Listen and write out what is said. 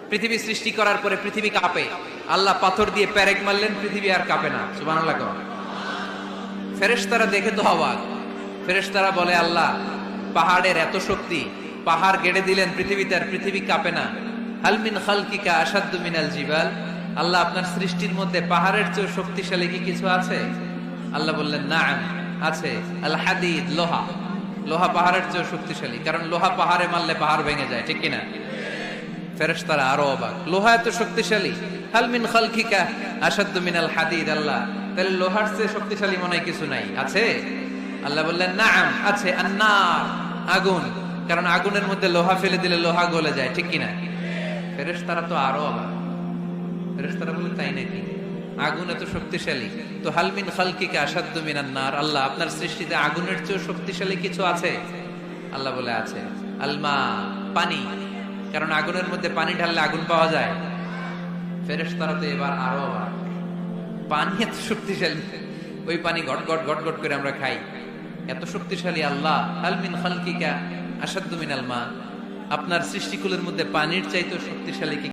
পৃথিবী সৃষ্টি করার পরে পৃথিবী কাঁপে, আল্লাহ পাথর দিয়ে পেরেক মারলেন, পৃথিবী আর কাঁপে না। সুবহানাল্লাহ। ফেরেশতারা দেখে তো অবাক। ফেরেশতারা বলে, আল্লাহ পাহাড়ের এত শক্তি, পাহাড় গেড়ে দিলেন পৃথিবীতে, আর পৃথিবী কাঁপে না। হাল মিন খালকিকা আশাদ্দু মিনাল জিবাল, আল্লাহ আপনার সৃষ্টির মধ্যে পাহাড়ের চেয়ে শক্তিশালী কি কিছু আছে? আল্লাহ বললেন, নাআম, আছে। আল হাদিদ, লোহা। লোহা পাহাড়ের চেয়ে শক্তিশালী, কারণ লোহা পাহাড়ে মারলে পাহাড় ভেঙে যায়, ঠিক কিনা? ফেরেশতারা আরো অবাক, লোহা এত শক্তিশালী? হাল মিন খালকিকা আশাদ্দু মিনাল হাদিদ, আল্লাহ তাহলে লোহার চেয়ে শক্তিশালী মনে হয় কিছু নাই, আছে? আল্লাহ বললেন, নাআম, আছে। আন্নার, আগুন, কারণ আগুনের মধ্যে লোহা ফেলে দিলে লোহা গলে যায়, ঠিক কিনা? ফেরেশতারা তো আরো অবাক। ফেরেশতারা বলে, তাই নাকি? আগুন এত শক্তিশালী, তো হাল মিন খালকিকা আশাদ্দু মিনান নার, আল্লাহ আপনার সৃষ্টিতে আগুনের চেয়ে শক্তিশালী কিছু আছে? আল্লাহ বলে, আছে। আলমা, পানি, কারণ আগুনের মধ্যে পানি ঢাললে আগুন পাওয়া যায়। ফেরেশতারা তো এবার আরো অবাক, পানি এত শক্তিশালী, ওই পানি গট গট গট গট করে আমরা খাই, এত শক্তিশালী আল্লাহ। হাল মিন খালকিকা আশাদ্দু মিনাল মা, আপনার সৃষ্টিকুলের মধ্যে পানির চাইতে শক্তিশালী কি